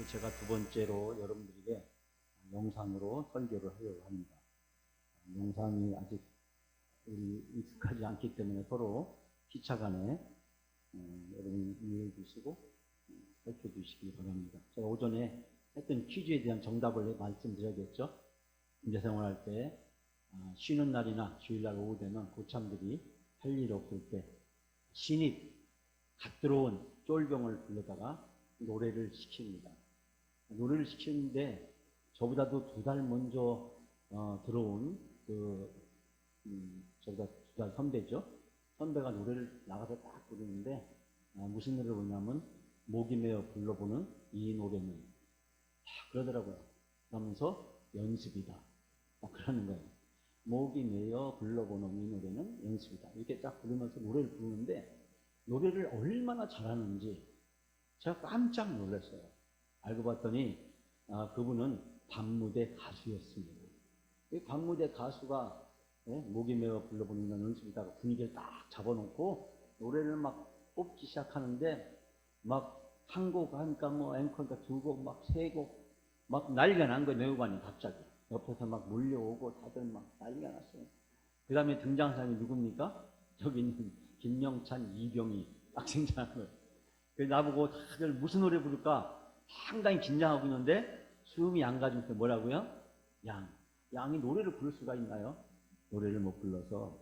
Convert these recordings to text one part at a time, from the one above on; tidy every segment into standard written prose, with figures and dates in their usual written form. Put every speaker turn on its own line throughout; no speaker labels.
제가 두 번째로 여러분들에게 영상으로 설교를 하려고 합니다. 영상이 아직 익숙하지 않기 때문에 서로 기차간에 여러분 이해해 주시고 살펴 주시기 바랍니다. 제가 오전에 했던 퀴즈에 대한 정답을 말씀드려야겠죠. 군대 생활할 때 쉬는 날이나 주일날 오후 되면 고참들이 할 일 없을 때 신입 갓 들어온 쫄병을 불러다가 노래를 시킵니다. 노래를 시키는데 저보다도 2달 먼저 들어온 저보다 2달 선배죠. 선배가 노래를 나가서 딱 부르는데 무슨 노래를 부르냐면 목이 메어 불러보는 이 노래는 그러더라고요. 그러면서 연습이다. 그러는 거예요. 목이 메어 불러보는 이 노래는 연습이다. 이렇게 딱 부르면서 노래를 부르는데 노래를 얼마나 잘하는지 제가 깜짝 놀랐어요. 알고 봤더니 그분은 밤무대 가수였습니다. 이 밤무대 가수가 목이 메어 불러보는 연습이다가 분위기를 딱 잡아놓고 노래를 막 뽑기 시작하는데 막 한 곡 하니까 뭐 앵커니까 2곡 막 3곡 막 난리가 난 거예요. 내후반이 갑자기 옆에서 막 몰려오고 다들 막 난리가 났어요. 그 다음에 등장한 사람이 누굽니까? 저기 있는 김영찬, 이병희 딱 등장한 거예요. 그래서 나보고 다들 무슨 노래 부를까 상당히 긴장하고 있는데 숨이 안 가지면서 뭐라고요? 양이 노래를 부를 수가 있나요? 노래를 못 불러서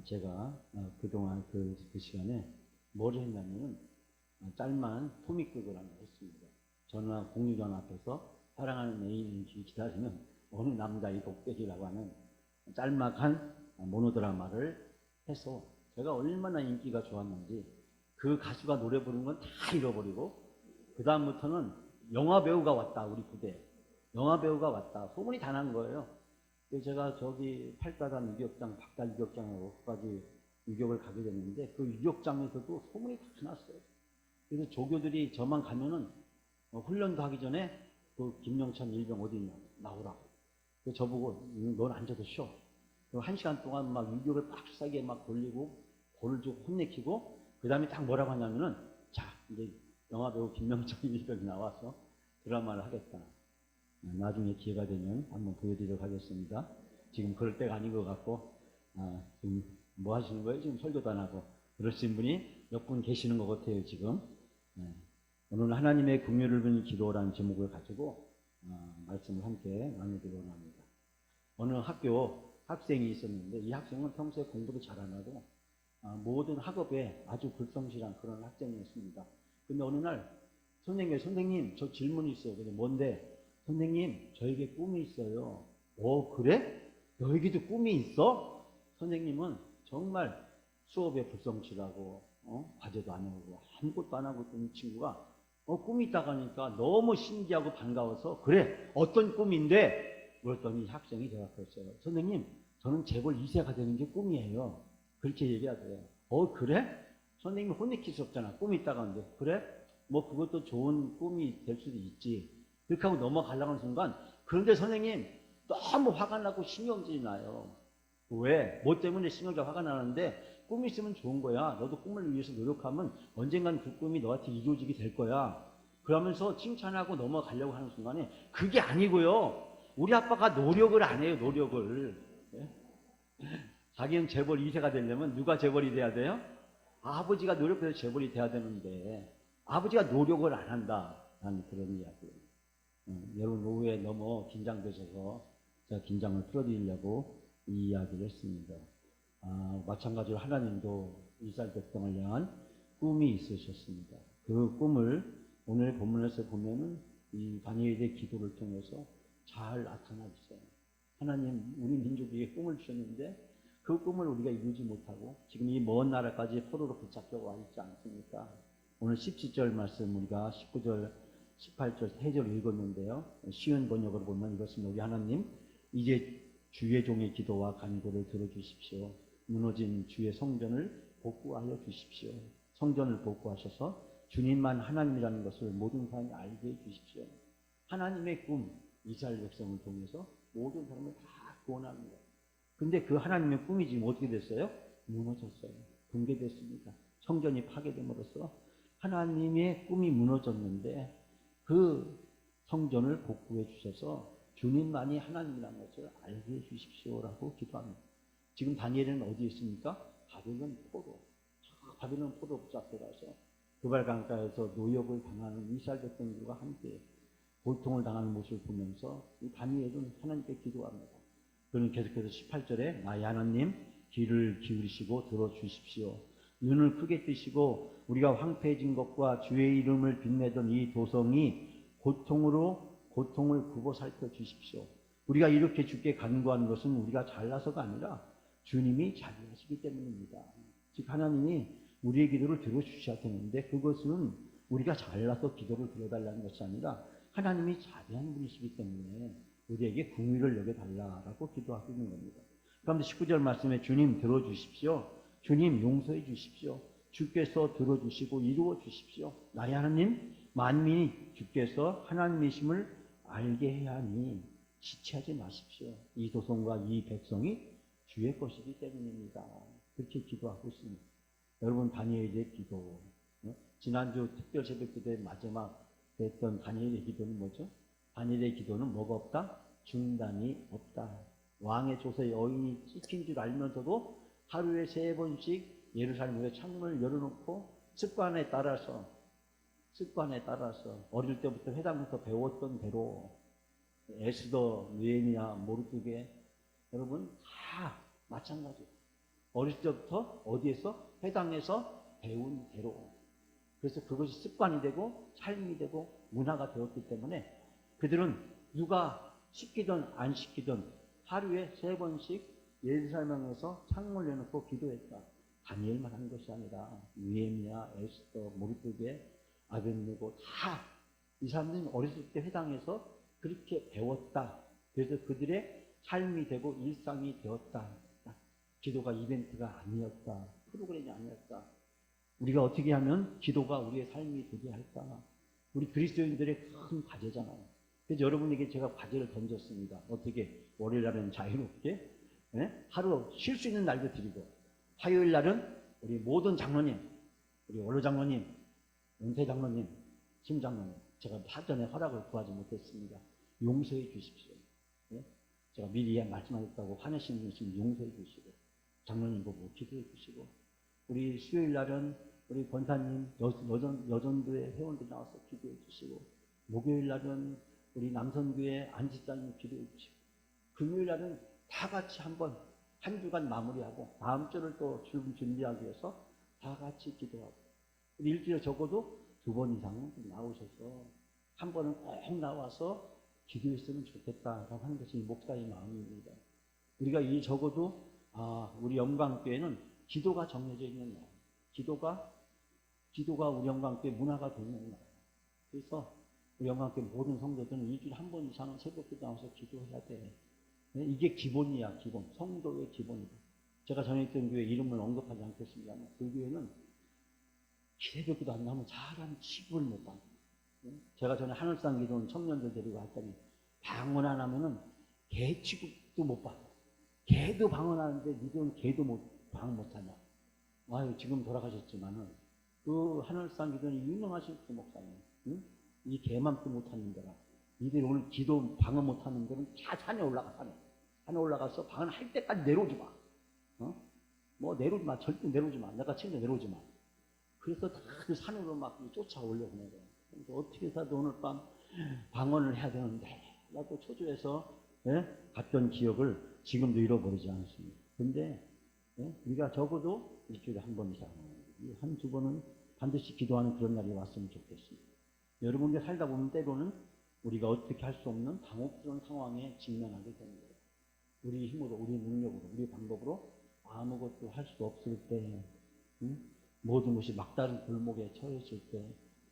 제가 그동안 그 시간에 뭘 했냐면 짤만 토미극을 하나 했습니다. 전화 공유전 앞에서 사랑하는 애인이 기다리는 어느 남자의 독백이라고 하는 짤막한 모노드라마를 해서 제가 얼마나 인기가 좋았는지 그 가수가 노래 부르는 건 다 잃어버리고 그 다음부터는 영화배우가 왔다. 우리 부대에 영화배우가 왔다. 소문이 다 난 거예요. 그래서 제가 저기 8가단 유격장, 박달 유격장으로까지 유격을 가게 됐는데 그 유격장에서도 소문이 다 났어요. 그래서 조교들이 저만 가면은 훈련도 하기 전에 그 김영찬 일병 어디 있냐 나오라고. 그래서 저보고 넌 앉아서 쉬어. 1시간 동안 막 유격을 빡세게 막 돌리고 볼을 좀 혼내키고 그 다음에 딱 뭐라고 하냐면은 자 이제 영화배우 김영찬 일병이 나와서 드라마를 하겠다. 나중에 기회가 되면 한번 보여드리도록 하겠습니다. 지금 그럴 때가 아닌 것 같고 지금 뭐 하시는 거예요? 지금 설교도 안 하고 그러신 분이 몇 분 계시는 것 같아요 지금. 오늘 하나님의 긍휼을 비는 기도라는 제목을 가지고 말씀을 함께 나누기로 합니다. 어느 학교 학생이 있었는데 이 학생은 평소에 공부도 잘 안 하고 모든 학업에 아주 불성실한 그런 학생이었습니다. 근데 어느 날 선생님 저 질문이 있어요. 근데 뭔데? 선생님 저에게 꿈이 있어요. 그래? 너에게도 꿈이 있어? 선생님은 정말 수업에 불성실하고 과제도 안 하고 아무것도 안 하고 있던 친구가 꿈이 있다고 하니까 너무 신기하고 반가워서 그래 어떤 꿈인데? 그랬더니 학생이 대답했어요. 선생님 저는 재벌 2세가 되는 게 꿈이에요. 그렇게 얘기하더래요. 그래? 선생님이 혼내킬 수 없잖아. 꿈이 있다고 하는데 그래? 뭐 그것도 좋은 꿈이 될 수도 있지. 그렇게 하고 넘어가려고 하는 순간 그런데 선생님 너무 화가 나고 신경질이 나요. 왜? 뭐 때문에 신경질 화가 나는데 꿈이 있으면 좋은 거야. 너도 꿈을 위해서 노력하면 언젠간 그 꿈이 너한테 이루어지게 될 거야. 그러면서 칭찬하고 넘어가려고 하는 순간에 그게 아니고요. 우리 아빠가 노력을 안 해요. 노력을. 자기는 재벌 2세가 되려면 누가 재벌이 돼야 돼요? 아버지가 노력해서 재벌이 돼야 되는데 아버지가 노력을 안 한다라는 그런 이야기예요. 여러분 오후에 너무 긴장되셔서 제가 긴장을 풀어드리려고 이 이야기를 했습니다. 마찬가지로 하나님도 이스라엘 백성을 향한 꿈이 있으셨습니다. 그 꿈을 오늘 본문에서 보면은 이 다니엘의 기도를 통해서 잘 나타나 있어요. 하나님 우리 민족에게 꿈을 주셨는데 그 꿈을 우리가 이루지 못하고 지금 이 먼 나라까지 포로로 붙잡혀 와 있지 않습니까? 오늘 17절 말씀 우리가 19절 18절 3절 읽었는데요. 쉬운 번역으로 보면 이것은 우리 하나님 이제 주의 종의 기도와 간구를 들어주십시오. 무너진 주의 성전을 복구하여 주십시오. 성전을 복구하셔서 주님만 하나님이라는 것을 모든 사람이 알게 해주십시오. 하나님의 꿈 이스라엘 백성을 통해서 모든 사람을 다 구원합니다. 근데 그 하나님의 꿈이 지금 어떻게 됐어요? 무너졌어요. 붕괴됐습니다. 성전이 파괴됨으로써 하나님의 꿈이 무너졌는데 그 성전을 복구해 주셔서 주님만이 하나님이라는 것을 알게 해 주십시오라고 기도합니다. 지금 다니엘은 어디에 있습니까? 바벨론 포로. 바벨론 포로 앞에 가서 그발 강가에서 노역을 당하는 이스라엘 백성들과 함께 고통을 당하는 모습을 보면서 이 다니엘은 하나님께 기도합니다. 그는 계속해서 18절에 나의 하나님 귀를 기울이시고 들어주십시오. 눈을 크게 뜨시고 우리가 황폐해진 것과 주의 이름을 빛내던 이 도성이 고통을 굽어 살펴 주십시오. 우리가 이렇게 주께 간구하는 것은 우리가 잘나서가 아니라 주님이 자비하시기 때문입니다. 즉 하나님이 우리의 기도를 들어주셔야 되는데 그것은 우리가 잘나서 기도를 들어달라는 것이 아니라 하나님이 자비한 분이시기 때문에 우리에게 긍휼을 여겨달라고 기도하고 있는 겁니다. 그런데 19절 말씀에 주님 들어주십시오. 주님 용서해 주십시오. 주께서 들어주시고 이루어 주십시오. 나의 하나님 만민이 주께서 하나님이심을 알게 해야 하니 지체하지 마십시오. 이 도성과 이 백성이 주의 것이기 때문입니다. 그렇게 기도하고 있습니다. 여러분 다니엘의 기도, 지난주 특별 새벽 기도의 마지막 했던 다니엘의 기도는 뭐죠? 다니엘의 기도는 뭐가 없다? 중단이 없다. 왕의 조서에 여인이 찍힌 줄 알면서도 하루에 3번씩 예루살렘에 창문을 열어놓고 습관에 따라서 어릴 때부터 회당에서 배웠던 대로 에스더, 느헤미야, 모르드게 여러분 다 마찬가지예요. 어릴 때부터 어디에서? 회당에서 배운 대로. 그래서 그것이 습관이 되고 삶이 되고 문화가 되었기 때문에 그들은 누가 시키든 안 시키든 하루에 3번씩 예루살렘에서 창문을 열어놓고 기도했다. 다니엘만 한 것이 아니라 느헤미야, 에스더, 모르드게, 아벤느고 다 이 사람들은 어렸을 때 회당에서 그렇게 배웠다. 그래서 그들의 삶이 되고 일상이 되었다. 기도가 이벤트가 아니었다. 프로그램이 아니었다. 우리가 어떻게 하면 기도가 우리의 삶이 되게 할까? 우리 그리스도인들의 큰 과제잖아요. 그래서 여러분에게 제가 과제를 던졌습니다. 어떻게? 월요일 날은 자유롭게, 하루 쉴 수 있는 날도 드리고, 화요일 날은 우리 모든 장로님, 우리 원로 장로님, 은퇴 장로님, 심 장로님, 제가 사전에 허락을 구하지 못했습니다. 용서해 주십시오. 제가 미리 말씀하셨다고 화내시는 분이 용서해 주시고, 장로님 보고 기도해 주시고, 우리 수요일 날은 우리 권사님, 여전도의 회원들 나와서 기도해 주시고, 목요일 날은 우리 남선교회 안지사님 기도해 주시고, 금요일 날은 다 같이 한 주간 마무리하고, 다음 주를 또 준비하기 위해서 다 같이 기도하고, 일주일에 적어도 2번 이상은 나오셔서, 한 번은 꼭 나와서 기도했으면 좋겠다라고 하는 것이 목사의 마음입니다. 우리가 적어도, 우리 영광교회는 기도가 정해져 있는 날. 기도가 우리 영광교회 문화가 되는 날. 그래서 우리 영광교회 모든 성도들은 일주일에 1번 이상은 새벽기도 나와서 기도해야 돼. 이게 기본이야, 기본. 성도의 기본이다. 제가 전에 있던 교회 이름을 언급하지 않겠습니다만 그 교회는 새벽기도 안 나오면 사람 취급을 못 받아요. 제가 전에 하늘산 기도원 청년들 데리고 갔더니 방언 안 하면은 개 취급도 못 받아. 개도 방언하는데 니들은 개도 방언 못하냐. 지금 돌아가셨지만은 그 하늘산 기도원이 유명하신 그 목사님, 이 개만도 못하는 데라. 니들이 오늘 기도 방언 못하는 데는 다 산에 올라가서 방언 할 때까지 내려오지 마. 내려오지 마. 절대 내려오지 마. 내가 친데 내려오지 마. 그래서 다 그 산으로 막 쫓아올려보내요. 그래서 어떻게 해서도 오늘 밤 방언을 해야 되는데 라고 초조해서 갔던 기억을 지금도 잃어버리지 않습니다. 근데 우리가 적어도 일주일에 1번 이상, 1-2번은 반드시 기도하는 그런 날이 왔으면 좋겠습니다. 여러분들 살다 보면 때로는 우리가 어떻게 할 수 없는 당혹스러운 상황에 직면하게 됩니다. 우리 힘으로, 우리 능력으로, 우리 방법으로 아무것도 할 수 없을 때, 모든 것이 막다른 골목에 처했을 때,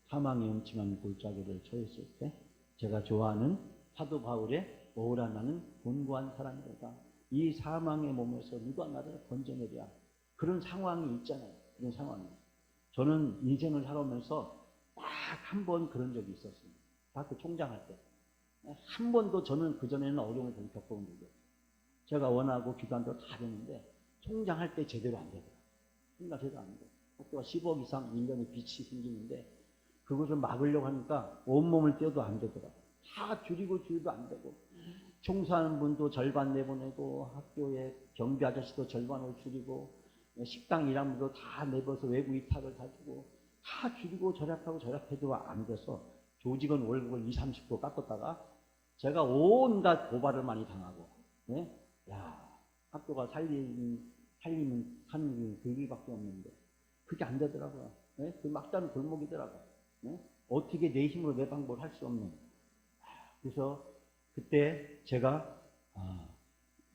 사망의 음침한 골짜기를 처했을 때, 제가 좋아하는 사도 바울의 오라 나는 곤고한 사람이다. 이 사망의 몸에서 누가 나를 건져내랴. 그런 상황이 있잖아요. 그런 상황이. 저는 인생을 살아오면서 딱 한 번 그런 적이 있었습니다. 학교 총장할 때. 한 번도 저는 그전에는 어려움을 겪어본 적이 없어요. 제가 원하고 기도한 대로 다 됐는데 총장할 때 제대로 안 되더라고요. 제대로 안 돼요. 학교가 10억 이상 1년에 빚이 생기는데 그것을 막으려고 하니까 온몸을 떼어도 안 되더라고요. 다 줄이도 안 되고, 총수하는 분도 절반 내보내고, 학교에 경비 아저씨도 절반을 줄이고, 식당 일하는 분도 다 내버려서 외부 위탁을 다 주고, 다 줄이고 절약해도 안 돼서 조직원 월급을 20, 30% 깎았다가 제가 온갖 고발을 많이 당하고, 네? 야, 학교가 살리는 그 일밖에 없는데 그게 안 되더라고요. 네? 그 막다른 골목이더라고요. 네? 어떻게 내 힘으로 내 방법을 할 수 없는. 그래서 그때 제가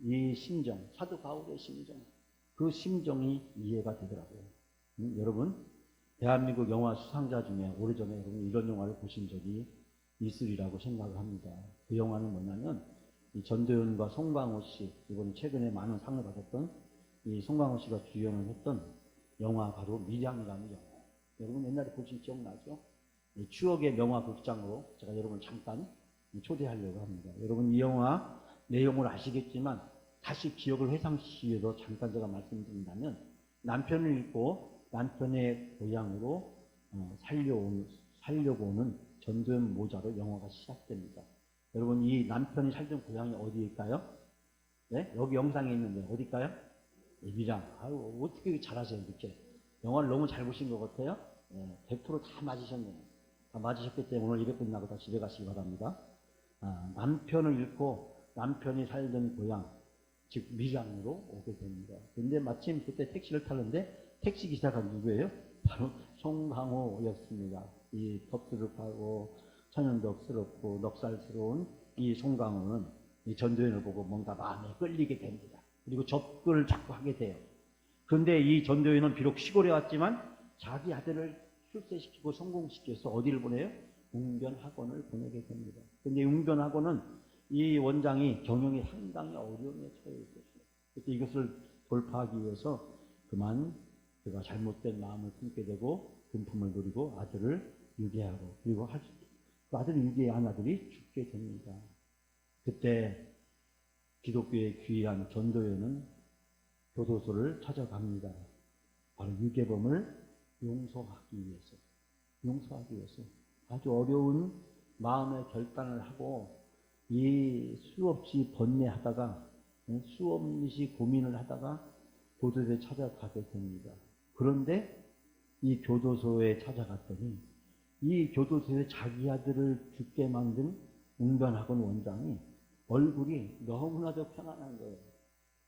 이 심정, 사도 바울의 심정, 그 심정이 이해가 되더라고요. 여러분, 대한민국 영화 수상자 중에 오래전에 여러분 이런 영화를 보신 적이 있으리라고 생각을 합니다. 그 영화는 뭐냐면 이 전도연과 송강호 씨, 이번에 최근에 많은 상을 받았던 이 송강호 씨가 주연을 했던 영화 바로 밀양이라는 영화. 여러분 옛날에 보신 기억나죠? 추억의 명화 극장으로 제가 여러분을 잠깐 초대하려고 합니다. 여러분 이 영화 내용을 아시겠지만 다시 기억을 회상시키기 위해서 잠깐 제가 말씀드린다면, 남편을 잃고 남편의 고향으로 살려고 오는 전도연 모자로 영화가 시작됩니다. 여러분 이 남편이 살던 고향이 어디일까요? 네? 여기 영상에 있는데 어딜까요? 밀양. 아유, 어떻게 잘하세요 이렇게. 영화를 너무 잘 보신 것 같아요. 100%다 맞으셨네요. 다 맞으셨기 때문에 오늘 200분 나고 다 집에 가시기 바랍니다. 남편을 잃고 남편이 살던 고향, 즉 밀양으로 오게 됩니다. 근데 마침 그때 택시를 타는데 택시 기사가 누구예요? 바로 송강호였습니다. 이 덥수룩하고 천연덕스럽고 넉살스러운 이 송강호는 이 전도연을 보고 뭔가 마음에 끌리게 됩니다. 그리고 접근을 자꾸 하게 돼요. 그런데 이 전도연은 비록 시골에 왔지만 자기 아들을 출세시키고 성공시켜서 어디를 보내요? 웅변학원을 보내게 됩니다. 그런데 웅변학원은 이 원장이 경영이 상당히 어려움에 처해 있었어요. 그래서 이것을 돌파하기 위해서 그만 그가 잘못된 마음을 품게 되고 금품을 누리고 아들을 유괴하고, 그리고 그 아들을 유괴한 아들이 죽게 됩니다. 그때 기독교의 귀한 전도연은 교도소를 찾아갑니다. 바로 유괴범을 용서하기 위해서 아주 어려운 마음의 결단을 하고 이 수없이 번뇌하다가 수없이 고민을 하다가 교도소에 찾아가게 됩니다. 그런데 이 교도소에 찾아갔더니 이 교도소에 자기 아들을 죽게 만든 웅변학원 원장이 얼굴이 너무나도 편안한 거예요.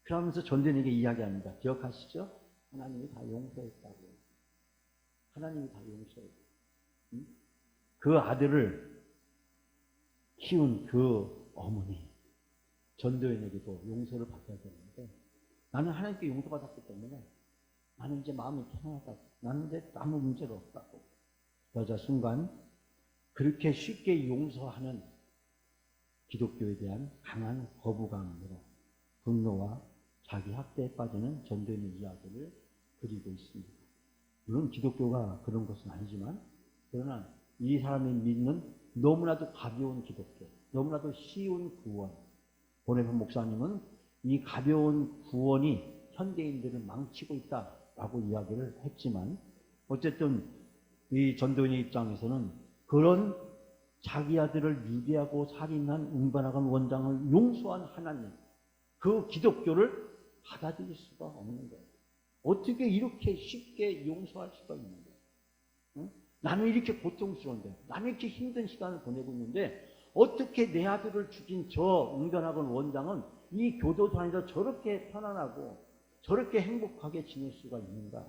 그러면서 전도연에게 이야기합니다. 기억하시죠? 하나님이 다 용서했다고. 하나님이 다 용서했다고. 그 아들을 키운 그 어머니 전도연에게도 용서를 받아야 되는데, 나는 하나님께 용서받았기 때문에 나는 이제 마음이 편하다고, 나는 이제 아무 문제가 없다고. 여자 순간 그렇게 쉽게 용서하는 기독교에 대한 강한 거부감으로 분노와 자기 학대에 빠지는 전도연의 이야기를 그리고 있습니다. 물론 기독교가 그런 것은 아니지만, 그러나 이 사람이 믿는 너무나도 가벼운 기독교, 너무나도 쉬운 구원. 보네본 목사님은 이 가벼운 구원이 현대인들을 망치고 있다라고 이야기를 했지만, 어쨌든 이 전도연의 입장에서는 그런 자기 아들을 유괴하고 살인한 웅변학원 원장을 용서한 하나님, 그 기독교를 받아들일 수가 없는 거예요. 어떻게 이렇게 쉽게 용서할 수가 있는 거예요? 응? 나는 이렇게 고통스러운데, 나는 이렇게 힘든 시간을 보내고 있는데 어떻게 내 아들을 죽인 저 웅변학원 원장은 이 교도소 안에서 저렇게 편안하고 저렇게 행복하게 지낼 수가 있는가?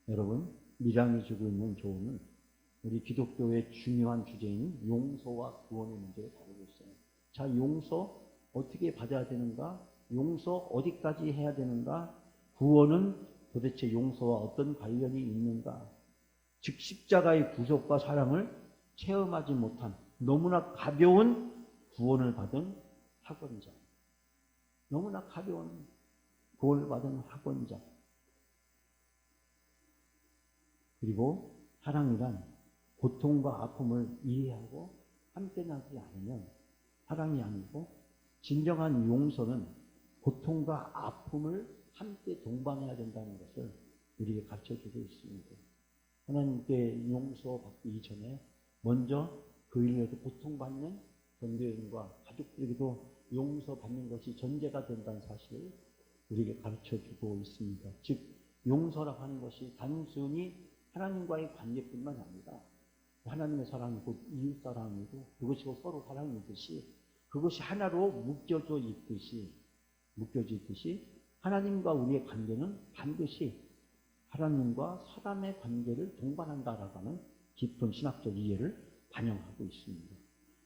여러분, 밀양이 주고 있는 조언은 우리 기독교의 중요한 주제인 용서와 구원의 문제를 다루고 있어요. 자, 용서 어떻게 받아야 되는가? 용서 어디까지 해야 되는가? 구원은 도대체 용서와 어떤 관련이 있는가? 즉 십자가의 구속과 사랑을 체험하지 못한 너무나 가벼운 구원을 받은 학원자, 너무나 가벼운 구원을 받은 학원자, 그리고 사랑이란 고통과 아픔을 이해하고 함께 나지 않으면 사랑이 아니고, 진정한 용서는 고통과 아픔을 함께 동반해야 된다는 것을 우리에게 가르쳐주고 있습니다. 하나님께 용서받기 이전에 먼저 그 일로 해서 고통받는 전도연과 가족들에게도 용서받는 것이 전제가 된다는 사실을 우리에게 가르쳐주고 있습니다. 즉 용서라고 하는 것이 단순히 하나님과의 관계뿐만 아니라 하나님의 사랑이 곧 이웃 사랑이고 그것이 곧 서로 사랑이듯이 그것이 하나로 묶여져 있듯이 하나님과 우리의 관계는 반드시 하나님과 사람의 관계를 동반한다라고 하는 깊은 신학적 이해를 반영하고 있습니다.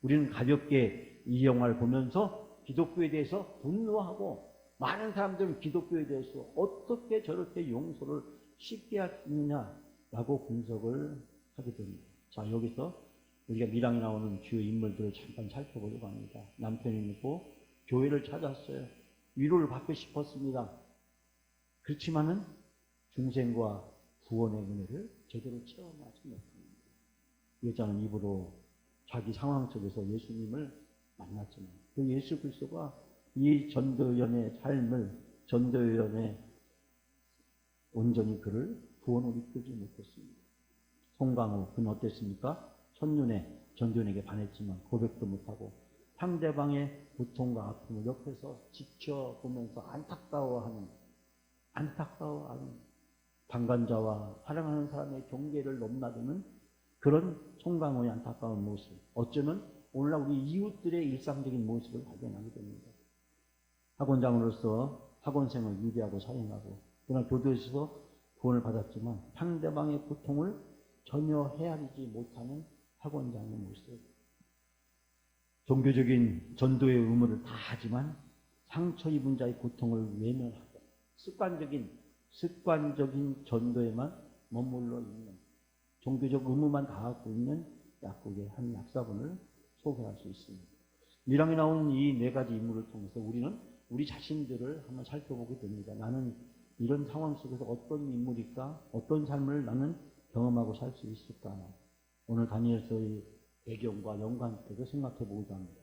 우리는 가볍게 이 영화를 보면서 기독교에 대해서 분노하고 많은 사람들은 기독교에 대해서 어떻게 저렇게 용서를 쉽게 할 수 있느냐라고 분석을 하게 됩니다. 자, 여기서 우리가 밀항에 나오는 주요 인물들을 잠깐 살펴보려고 합니다. 남편이고 교회를 찾았어요. 위로를 받고 싶었습니다. 그렇지만은 중생과 구원의 은혜를 제대로 체험하지 못합니다. 여자는 입으로 자기 상황 속에서 예수님을 만났지만 그 예수 그리스도가 이 전도연의 삶을 전도연의 온전히 그를 구원으로 이끌지 못했습니다. 송강호 그는 어땠습니까? 첫눈에 전도연에게 반했지만 고백도 못하고 상대방의 고통과 아픔을 옆에서 지켜보면서 안타까워하는 방관자와 사랑하는 사람의 경계를 넘나드는 그런 송강호의 안타까운 모습, 어쩌면 오늘날 우리 이웃들의 일상적인 모습을 발견하게 됩니다. 학원장으로서 학원생을 유대하고 사행하고 그러나 교도에서 구원을 받았지만 상대방의 고통을 전혀 헤아리지 못하는 학원장의 모습. 종교적인 전도의 의무를 다 하지만 상처 입은 자의 고통을 외면하고 습관적인 전도에만 머물러 있는 종교적 의무만 다하고 있는 약국의 한 약사분을 소개할 수 있습니다. 밀항에 나오는 이 네 가지 인물을 통해서 우리는 우리 자신들을 한번 살펴보게 됩니다. 나는 이런 상황 속에서 어떤 인물일까? 어떤 삶을 나는 경험하고 살 수 있을까? 오늘 다니엘서의 배경과 연관되게 생각해 보고자 합니다.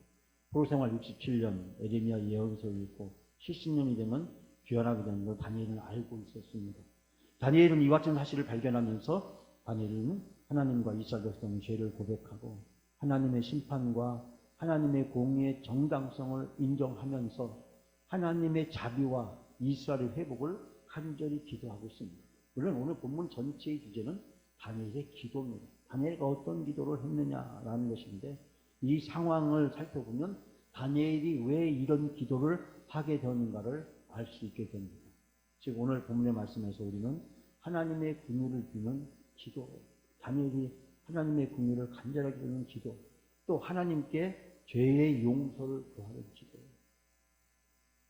포로생활 67년 에레미야 예언서를 읽고 70년이 되면 귀환하게 되는 걸 다니엘은 알고 있었습니다. 다니엘은 이와 같은 사실을 발견하면서 다니엘은 하나님과 이스라엘 백성의 죄를 고백하고 하나님의 심판과 하나님의 공의의 정당성을 인정하면서 하나님의 자비와 이스라엘의 회복을 간절히 기도하고 있습니다. 물론 오늘 본문 전체의 주제는 다니엘의 기도입니다. 다니엘가 어떤 기도를 했느냐라는 것인데 이 상황을 살펴보면 다니엘이 왜 이런 기도를 하게 되었는가를 알 수 있게 됩니다. 즉 오늘 본문의 말씀에서 우리는 하나님의 긍휼을 비는 기도, 다니엘이 하나님의 긍휼을 간절하게 비는 기도, 또 하나님께 죄의 용서를 구하는 기도.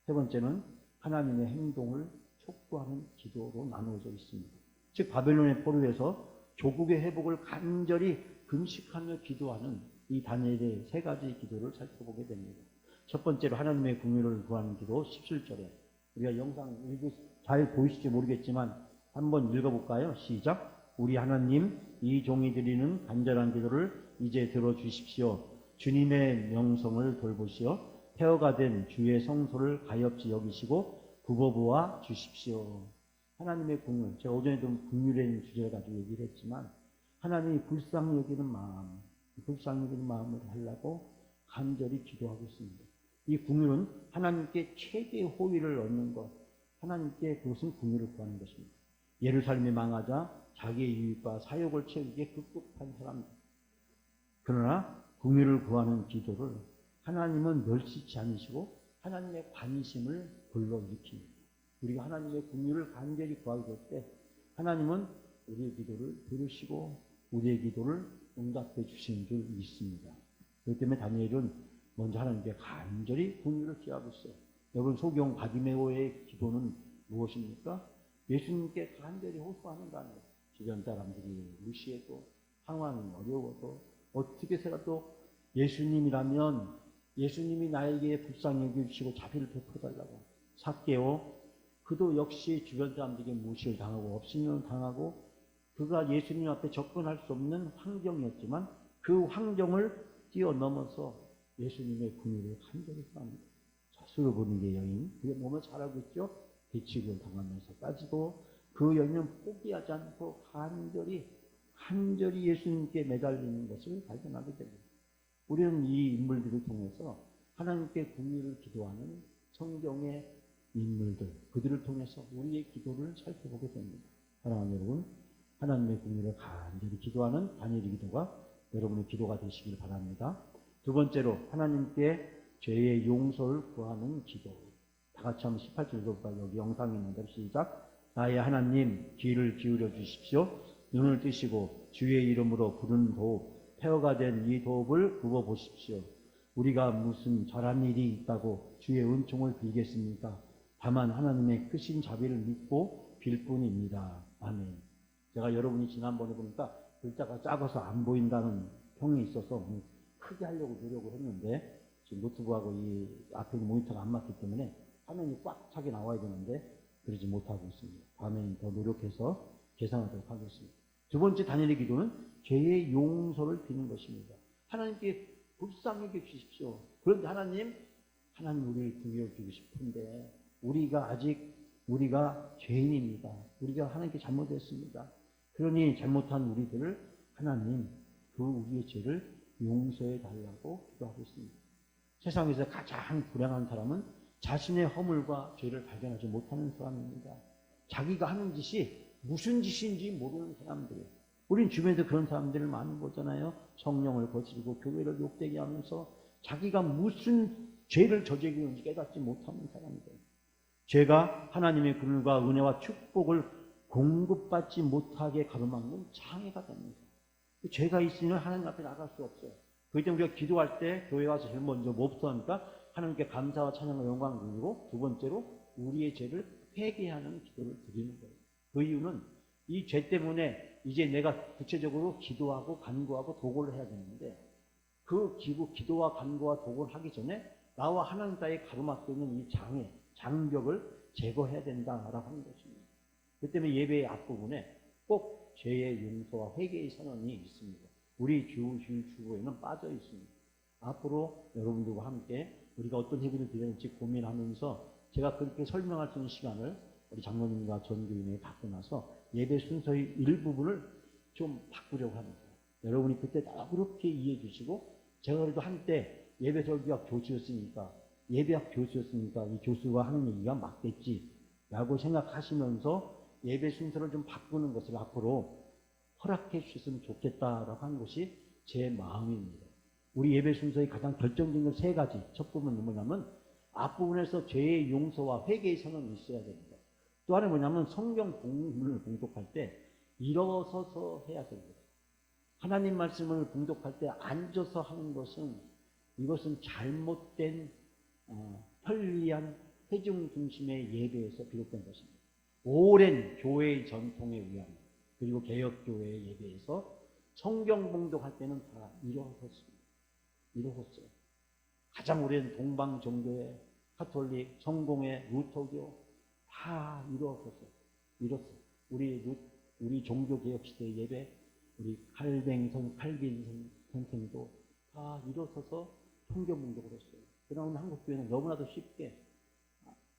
세 번째는 하나님의 행동을 촉구하는 기도로 나누어져 있습니다. 즉 바벨론의 포로에서 조국의 회복을 간절히 금식하며 기도하는 이 다니엘의 세 가지 기도를 살펴보게 됩니다. 첫 번째로 하나님의 긍휼을 구하는 기도 17절에 우리가 영상 잘 보이실지 모르겠지만 한번 읽어볼까요? 시작. 우리 하나님 이 종이 드리는 간절한 기도를 이제 들어주십시오. 주님의 명성을 돌보시어 폐허가 된 주의 성소를 가엾이 여기시고 굽어보아 주십시오. 하나님의 긍휼, 제가 오전에도 긍휼의 주제를 가지고 얘기를 했지만 하나님이 불쌍히 여기는 마음을 하려고 간절히 기도하고 있습니다. 이 긍휼은 하나님께 최대의 호의를 얻는 것, 하나님께 그것은 긍휼을 구하는 것입니다. 예루살렘이 망하자 자기의 유익과 사욕을 채우기에 급급한 사람들. 그러나 긍휼을 구하는 기도를 하나님은 멸시치 않으시고 하나님의 관심을 불러일으킵니다. 우리가 하나님의 긍휼을 간절히 구하게 될 때 하나님은 우리의 기도를 들으시고 우리의 기도를 응답해 주시는 줄 믿습니다. 그렇기 때문에 다니엘은 먼저 하나님께 간절히 긍휼을 기하고 있어요. 여러분 소경 바디메오의 기도는 무엇입니까? 예수님께 간절히 호소하는 거 아니에요. 주변 사람들이 무시해도 상황이 어려워도 어떻게 해서라도 예수님이라면 예수님이 나에게 불쌍히 여겨주시고 자비를 베풀어달라고. 삭개오 그도 역시 주변 사람들에게 무시를 당하고 업신여를 당하고 그가 예수님 앞에 접근할 수 없는 환경이었지만 그 환경을 뛰어넘어서 예수님의 긍휼을 간절히 구합니다. 자수를 보는 게 여인, 그게 몸을 잘 알고 있죠? 대치를 당하면서까지도 그 여인은 포기하지 않고 간절히 예수님께 매달리는 것을 발견하게 됩니다. 우리는 이 인물들을 통해서 하나님께 궁유를 기도하는 성경의 인물들, 그들을 통해서 우리의 기도를 살펴보게 됩니다. 사랑하는 여러분, 하나님의 궁유를 간절히 기도하는 다니엘의 기도가 여러분의 기도가 되시길 바랍니다. 두 번째로 하나님께 죄의 용서를 구하는 기도. 다 같이 한번 18절 읽어볼까요? 여기 영상에 있는데 시작. 나의 하나님, 귀를 기울여 주십시오. 눈을 뜨시고 주의 이름으로 부른 도읍, 폐허가 된 이 도읍을 굽어 보십시오. 우리가 무슨 잘한 일이 있다고 주의 은총을 빌겠습니까? 다만 하나님의 크신 자비를 믿고 빌 뿐입니다. 아멘. 제가 여러분이 지난번에 보니까 글자가 작아서 안 보인다는 평이 있어서 크게 하려고 노력을 했는데 지금 노트북하고 이 앞에 있는 모니터가 안 맞기 때문에 화면이 꽉 차게 나와야 되는데 그러지 못하고 있습니다. 다음에 더 노력해서 개선하도록 하겠습니다. 두 번째 다니엘의 기도는 죄의 용서를 비는 것입니다. 하나님께 불쌍히 여기십시오. 그런데 하나님 우리를 구해주고 싶은데 우리가 죄인입니다. 우리가 하나님께 잘못했습니다. 그러니 잘못한 우리들을 하나님 우리의 죄를 용서해 달라고 기도하고 있습니다. 세상에서 가장 불행한 사람은 자신의 허물과 죄를 발견하지 못하는 사람입니다. 자기가 하는 짓이 무슨 짓인지 모르는 사람들이에요. 우린 주변에서 그런 사람들을 많이 보잖아요. 성령을 거스르고 교회를 욕되게 하면서 자기가 무슨 죄를 저지르고 있는지 깨닫지 못하는 사람들. 죄가 하나님의 긍휼과 은혜와 축복을 공급받지 못하게 가로막는 장애가 됩니다. 죄가 있으면 하나님 앞에 나갈 수 없어요. 그렇기 때문에 우리가 기도할 때 교회 가서 제일 먼저 뭐부터 합니까? 하나님께 감사와 찬양과 영광을 드리고 두 번째로 우리의 죄를 회개하는 기도를 드리는 거예요. 그 이유는 이 죄 때문에 이제 내가 구체적으로 기도하고 간구하고 도구를 해야 되는데 그 기도와 간구와 도구를 하기 전에 나와 하나님 사이에 가로막혀 있는 이 장벽을 제거해야 된다라고 하는 것입니다. 그 때문에 예배의 앞부분에 꼭 죄의 용서와 회개의 선언이 있습니다. 우리 주보에는 빠져 있습니다. 앞으로 여러분들과 함께 우리가 어떤 예배를 드려야 할지 고민하면서 제가 그렇게 설명할 수 있는 시간을 우리 장로님과 전교인에 받고 나서 예배 순서의 일부분을 좀 바꾸려고 합니다. 여러분이 그때 다 그렇게 이해해 주시고 제가 그래도 한때 예배 설교학 교수였으니까 이 교수가 하는 얘기가 맞겠지라고 생각하시면서 예배 순서를 좀 바꾸는 것을 앞으로 허락해 주셨으면 좋겠다라고 하는 것이 제 마음입니다. 우리 예배 순서의 가장 결정적인 건 세 가지. 첫 부분은 뭐냐면 앞부분에서 죄의 용서와 회개의 선언이 있어야 됩니다. 또 하나는 뭐냐면 성경 본문을 봉독할 때 일어서서 해야 됩니다. 하나님 말씀을 봉독할 때 앉아서 하는 이것은 잘못된 편리한 회중 중심의 예배에서 비롯된 것입니다. 오랜 교회의 전통에 의한 그리고 개혁교회의 예배에서 성경 봉독할 때는 다 일어섰어요. 가장 오랜 동방 종교회, 카톨릭, 성공회, 루터교 다 일었어요. 우리 종교개혁 시대의 예배, 우리 칼빈 선생도 다 일어서서 성경 봉독을 했어요. 그러나 한국 교회는 너무나도 쉽게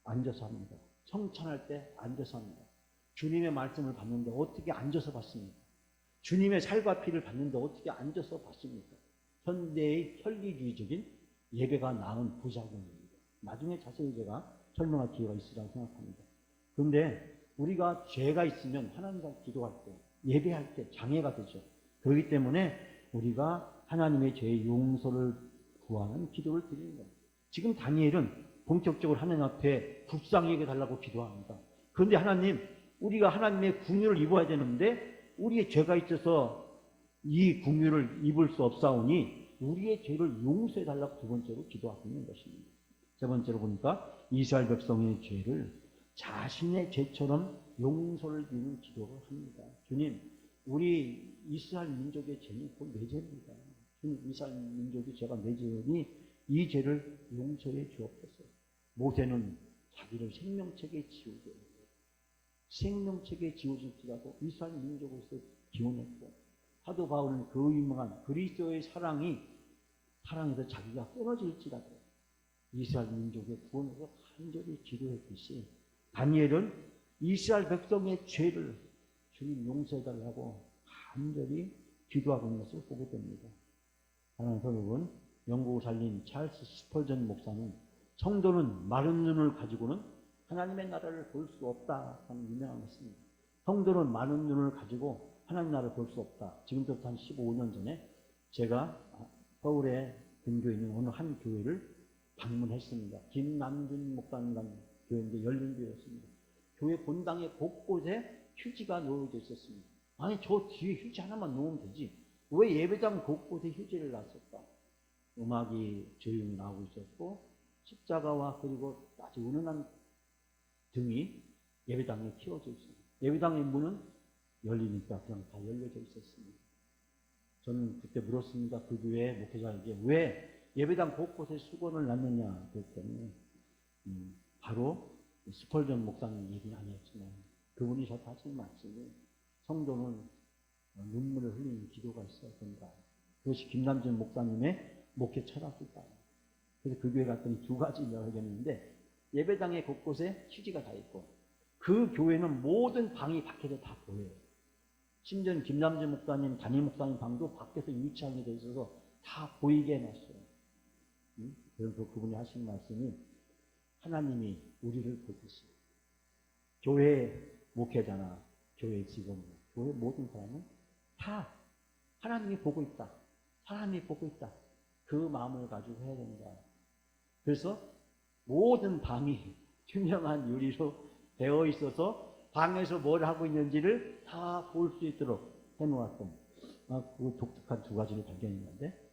앉아서 합니다. 성찬할 때 앉아서 합니다. 주님의 말씀을 받는데 어떻게 앉아서 받습니까? 주님의 살과 피를 받는데 어떻게 앉아서 받습니까? 현대의 편리주의적인 예배가 낳은 부작용입니다. 나중에 자세히 제가 설명할 기회가 있으리라고 생각합니다. 그런데 우리가 죄가 있으면 하나님과 기도할 때, 예배할 때 장애가 되죠. 그렇기 때문에 우리가 하나님의 죄의 용서를 구하는 기도를 드리는 거예요. 지금 다니엘은 본격적으로 하나님 앞에 불쌍히 여겨달라고 기도합니다. 그런데 하나님, 우리가 하나님의 궁유를 입어야 되는데 우리의 죄가 있어서 이 궁유를 입을 수 없사오니 우리의 죄를 용서해달라고 두 번째로 기도하고 있는 것입니다. 세 번째로 보니까 이스라엘 백성의 죄를 자신의 죄처럼 용서를 비는 기도를 합니다. 주님, 우리 이스라엘 민족의 죄는 곧 내 죄입니다. 주님, 이스라엘 민족의 죄가 내 죄니 이 죄를 용서해 주옵소서. 모세는 자기를 생명책에 지우게 생명책에 지워질지라도 이스라엘 민족으로서 기원했고 사도 바울은 그 유명한 그리스도의 사랑에서 자기가 끊어질지라도 이스라엘 민족의 구원으로 간절히 기도했듯이 다니엘은 이스라엘 백성의 죄를 주님 용서해달라고 간절히 기도하고 있는 것을 보게 됩니다. 사랑하는 성도분, 영국을 살린 찰스 스펄전 목사는 성도는 마른 눈을 가지고는 하나님의 나라를 볼 수 없다 하는 유명한 것입니다. 성도는 마른 눈을 가지고 하나님 나라를 볼 수 없다. 지금부터 한 15년 전에 제가 서울에 근교에 있는 어느 한 교회를 방문했습니다. 김남준 목사님 간 교회인데 열린 교회였습니다. 교회 본당에 곳곳에 휴지가 놓여져 있었습니다. 아니 저 뒤에 휴지 하나만 놓으면 되지. 왜 예배당 곳곳에 휴지를 놨을까? 음악이 조용히 나오고 있었고 십자가와 그리고 아주 은은한 등이 예배당에 튀어져 있습니다. 예배당의 문은 열리니까 그냥 다 열려져 있었습니다. 저는 그때 물었습니다. 그 교회 목회자에게 왜 예배당 곳곳에 수건을 놨느냐 그랬더니 바로 스펄전 목사님 얘기는 아니었지만 그분이 저한테 하신 말씀이 성도는 눈물을 흘리는 기도가 있어야 된다. 그것이 김남준 목사님의 목회 철학이다. 그래서 그 교회 갔더니 두 가지 이야기했는데 예배당의 곳곳에 휴지가 다 있고 그 교회는 모든 방이 밖에서 다 보여요. 심지어 김남준 목사님, 담임 목사님 방도 밖에서 유치하게 돼 있어서 다 보이게 해놨어요. 그래서 그분이 하신 말씀이 하나님이 우리를 보듯이 교회 목회자나 교회 직원, 교회 모든 사람은 다 하나님이 보고 있다. 하나님이 보고 있다. 그 마음을 가지고 해야 된다. 그래서 모든 방이 투명한 유리로 되어 있어서 방에서 뭘 하고 있는지를 다 볼 수 있도록 해놓았던 그 독특한 두 가지를 발견했는데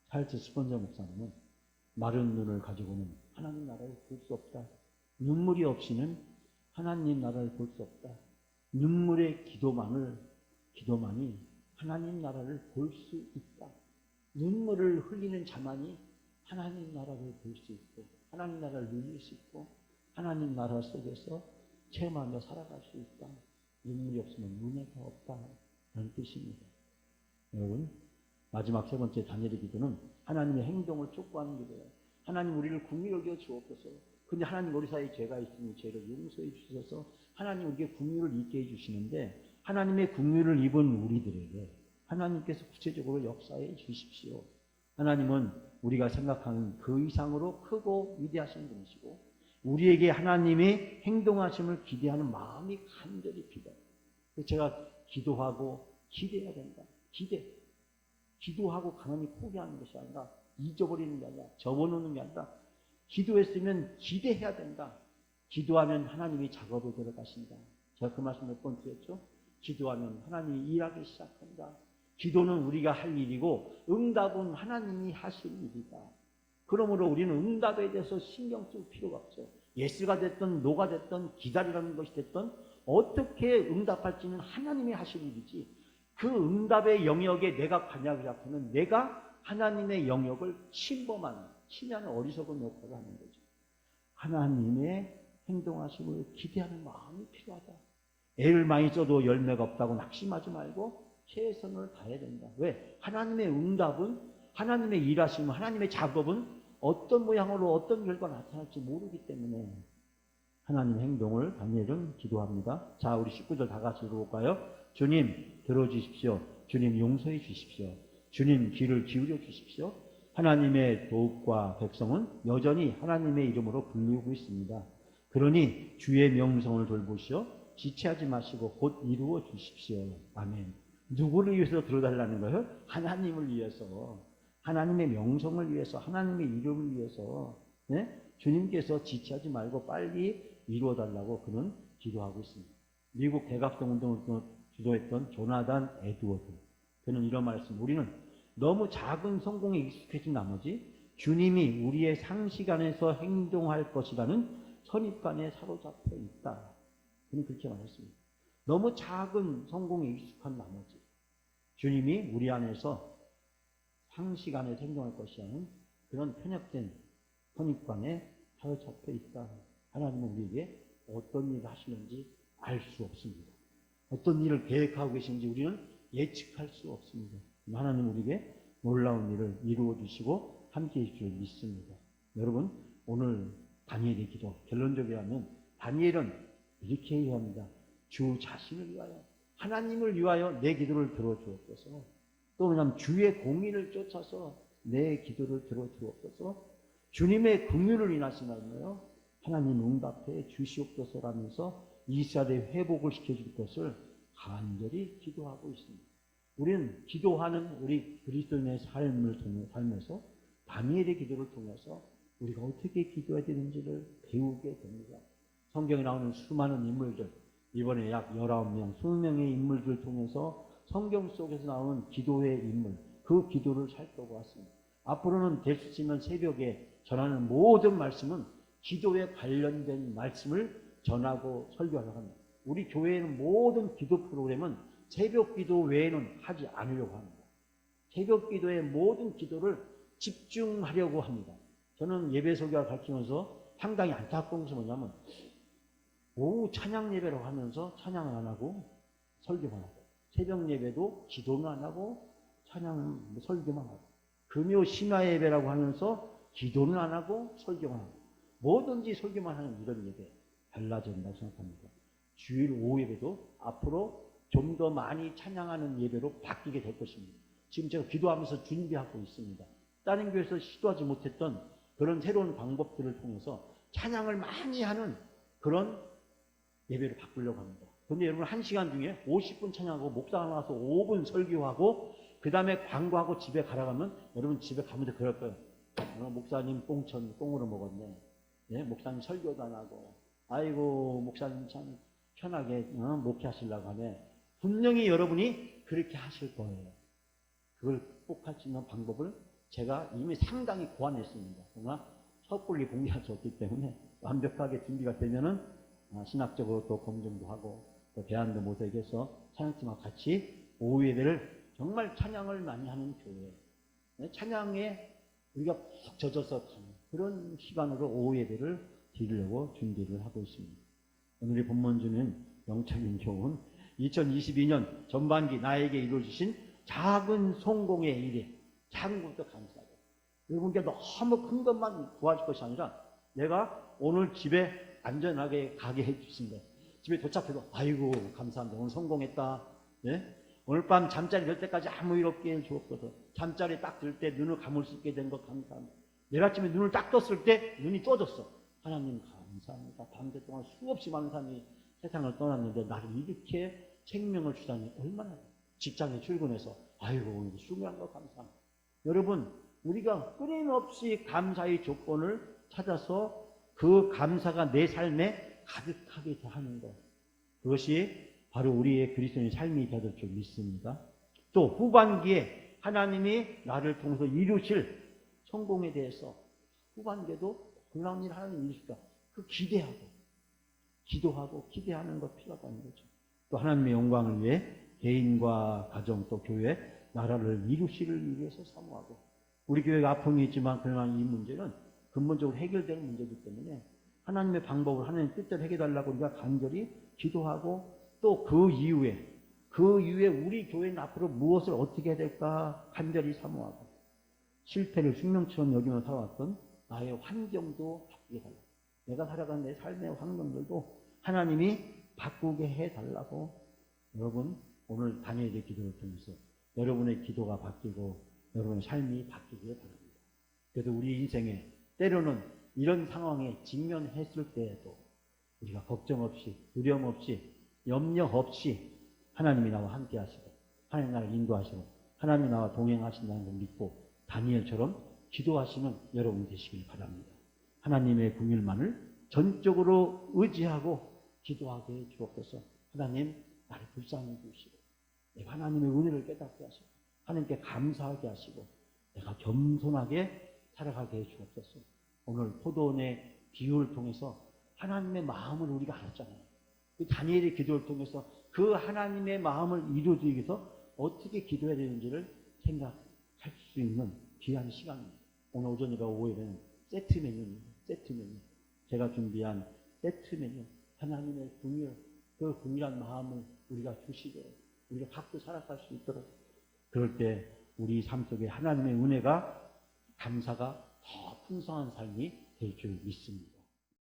찰스 스펀저 목사님은 마른 눈을 가지고는 하나님 나라를 볼 수 없다. 눈물이 없이는 하나님 나라를 볼 수 없다. 눈물의 기도만이 하나님 나라를 볼 수 있다. 눈물을 흘리는 자만이 하나님 나라를 볼 수 있고 하나님 나라를 누릴 수 있고 하나님 나라 속에서 체험하며 살아갈 수 있다. 눈물이 없으면 은혜가 없다. 라는 뜻입니다. 여러분 마지막 세 번째 다니엘의 기도는 하나님의 행동을 촉구하는 기도예요. 하나님 우리를 긍휼히 여겨 주옵소서. 근데 하나님 우리 사이에 죄가 있으니 죄를 용서해 주셔서 하나님 우리에게 긍휼을 입게 해주시는데 하나님의 긍휼을 입은 우리들에게 하나님께서 구체적으로 역사해 주십시오. 하나님은 우리가 생각하는 그 이상으로 크고 위대하신 분이시고 우리에게 하나님이 행동하심을 기대하는 마음이 간절히 필요해요. 제가 기도하고 기대해야 된다. 기도하고 가만히 포기하는 것이 아니라 잊어버리는 게 아니라 접어놓는 게 아니라 기도했으면 기대해야 된다. 기도하면 하나님이 작업을 들어가신다. 제가 그 말씀 몇 번 드렸죠? 기도하면 하나님이 일하기 시작한다. 기도는 우리가 할 일이고 응답은 하나님이 하실 일이다. 그러므로 우리는 응답에 대해서 신경 쓸 필요가 없어요. 예스가 됐든 노가 됐든 기다리라는 것이 됐든 어떻게 응답할지는 하나님이 하실 일이지 그 응답의 영역에 내가 관여하기 시작하면 내가 하나님의 영역을 침하는 어리석은 역할을 하는 거죠. 하나님의 행동하심을 기대하는 마음이 필요하다. 애를 많이 써도 열매가 없다고 낙심하지 말고 최선을 다해야 된다. 왜? 하나님의 응답은 하나님의 일하심은 하나님의 작업은 어떤 모양으로 어떤 결과가 나타날지 모르기 때문에 하나님의 행동을 다니엘은 기도합니다. 자, 우리 19절 다 같이 읽어볼까요? 주님 들어주십시오. 주님 용서해 주십시오. 주님 귀를 기울여 주십시오. 하나님의 도읍과 백성은 여전히 하나님의 이름으로 불리우고 있습니다. 그러니 주의 명성을 돌보시어 지체하지 마시고 곧 이루어 주십시오. 아멘. 누구를 위해서 들어달라는 거예요? 하나님을 위해서. 하나님의 명성을 위해서, 하나님의 이름을 위해서, 네? 주님께서 지체하지 말고 빨리 이루어달라고 그는 기도하고 있습니다. 미국 대각성 운동을 주도했던 조나단 에드워드. 그는 이런 말씀, 우리는 너무 작은 성공에 익숙해진 나머지 주님이 우리의 상식 안에서 행동할 것이라는 선입관에 사로잡혀 있다. 그는 그렇게 말했습니다. 너무 작은 성공에 익숙한 나머지 주님이 우리 안에서 상식 안에서 행동할 것이라는 그런 편협된 선입관에 사로잡혀 있다. 하나님은 우리에게 어떤 일을 하시는지 알 수 없습니다. 어떤 일을 계획하고 계신지 우리는 예측할 수 없습니다. 하나님 우리에게 놀라운 일을 이루어 주시고 함께 해줄 줄 믿습니다. 여러분 오늘 다니엘의 기도 결론적이라면 다니엘은 이렇게 얘기합니다. 주 자신을 위하여 하나님을 위하여 내 기도를 들어주옵소서. 또 뭐냐면 주의 공의를 쫓아서 내 기도를 들어주옵소서. 주님의 긍휼을 인하시나요? 하나님 응답해 주시옵소서라면서 이스라엘의 회복을 시켜줄 것을 간절히 기도하고 있습니다. 우리는 기도하는 우리 그리스도인의 삶에서 다니엘의 기도를 통해서 우리가 어떻게 기도해야 되는지를 배우게 됩니다. 성경에 나오는 수많은 인물들, 이번에 약 19명, 20명의 인물들을 통해서 성경 속에서 나오는 기도의 인물, 그 기도를 살펴보았습니다. 앞으로는 될 수 있으면 새벽에 전하는 모든 말씀은 기도에 관련된 말씀을 전하고 설교하려고 합니다. 우리 교회는 모든 기도 프로그램은 새벽 기도 외에는 하지 않으려고 합니다. 새벽 기도의 모든 기도를 집중하려고 합니다. 저는 예배 설교를 가르치면서 상당히 안타까운 것이 뭐냐면 오후 찬양 예배라고 하면서 찬양을 안 하고 설교만 하고, 새벽 예배도 기도는 안 하고 찬양은 설교만 하고, 금요 신화 예배라고 하면서 기도는 안 하고 설교만 하고, 뭐든지 설교만 하는 이런 예배 달라져야 된다고 생각합니다. 주일 오후 예배도 앞으로 좀 더 많이 찬양하는 예배로 바뀌게 될 것입니다. 지금 제가 기도하면서 준비하고 있습니다. 다른 교회에서 시도하지 못했던 그런 새로운 방법들을 통해서 찬양을 많이 하는 그런 예배로 바꾸려고 합니다. 그런데 여러분 1시간 중에 50분 찬양하고 목사가 나와서 5분 설교하고 그 다음에 광고하고 집에 가라가면 여러분 집에 가면 그럴 거예요. 목사님 꽁으로 먹었네. 네, 목사님 설교도 안 하고, 아이고 목사님 참 편하게 목회하시려고 하네. 분명히 여러분이 그렇게 하실 거예요. 그걸 극복할 수 있는 방법을 제가 이미 상당히 고안했습니다. 그러나 섣불리 공개할 수 없기 때문에 완벽하게 준비가 되면은 신학적으로 또 검증도 하고 또 대안도 모색해서 해서 찬양팀과 같이 오후 예배를 정말 찬양을 많이 하는 교회, 찬양에 우리가 푹 젖어서 가는 그런 시간으로 오후 예배를 드리려고 준비를 하고 있습니다. 오늘의 본문주는 영적인 교훈, 2022년 전반기 나에게 이루어주신 작은 성공의 일에 작은 것도 감사하고, 여러분께 너무 큰 것만 구하실 것이 아니라 내가 오늘 집에 안전하게 가게 해주신다. 집에 도착해도 아이고 감사합니다. 오늘 성공했다. 네? 오늘 밤 잠자리 들 때까지 아무 일 없게 해주옵소서. 잠자리 딱 들 때 눈을 감을 수 있게 된 것 감사합니다. 내일 아침에 눈을 딱 떴을 때 눈이 떠졌어. 하나님 감사합니다. 밤새 동안 수없이 많은 사람이 세상을 떠났는데 나를 이렇게 생명을 주다니 얼마나. 직장에 출근해서 아이고 수고한 거 감사합니다. 여러분 우리가 끊임없이 감사의 조건을 찾아서 그 감사가 내 삶에 가득하게 하는 것, 그것이 바로 우리의 그리스도인의 삶이 되어질 줄 믿습니다. 또 후반기에 하나님이 나를 통해서 이루실 성공에 대해서 후반기에도 놀라운 일 하나님 이루실까, 그 기대하고 기도하고 기대하는 것 필요하다는 거죠. 또 하나님의 영광을 위해 개인과 가정 또 교회 나라를 이루시를 위해서 사모하고, 우리 교회가 아픔이 있지만 그러나 이 문제는 근본적으로 해결되는 문제이기 때문에 하나님의 방법을 하나님의 뜻대로 해결하려고 우리가 간절히 기도하고, 또 그 이후에 우리 교회는 앞으로 무엇을 어떻게 해야 될까 간절히 사모하고, 실패를 숙명처럼 여기며 살아왔던 나의 환경도 바꾸게 달라고, 내가 살아가는 내 삶의 환경들도 하나님이 바꾸게 해달라고, 여러분 오늘 다니엘의 기도를 통해서 여러분의 기도가 바뀌고 여러분의 삶이 바뀌기를 바랍니다. 그래도 우리 인생에 때로는 이런 상황에 직면했을 때에도 우리가 걱정 없이 두려움 없이 염려 없이 하나님이 나와 함께 하시고 하나님 나를 인도하시고 하나님이 나와 동행하신다는 걸 믿고 다니엘처럼 기도하시는 여러분 되시길 바랍니다. 하나님의 긍휼만을 전적으로 의지하고 기도하게 해 주옵소서. 하나님 나를 불쌍히 주시고 내가 하나님의 은혜를 깨닫게 하시고 하나님께 감사하게 하시고 내가 겸손하게 살아가게 해 주옵소서. 오늘 포도원의 비유를 통해서 하나님의 마음을 우리가 알았잖아요. 그 다니엘의 기도를 통해서 그 하나님의 마음을 이루기 위해서 어떻게 기도해야 되는지를 생각할 수 있는 귀한 시간입니다. 오늘 오전이가 오후에는 세트 메뉴입니다. 세트 메뉴. 제가 준비한 세트 메뉴. 하나님의 긍휼, 그 긍휼한 마음을 우리가 주시고 우리가 갖고 살아갈 수 있도록, 그럴 때 우리 삶 속에 하나님의 은혜가 감사가 더 풍성한 삶이 될 줄 믿습니다.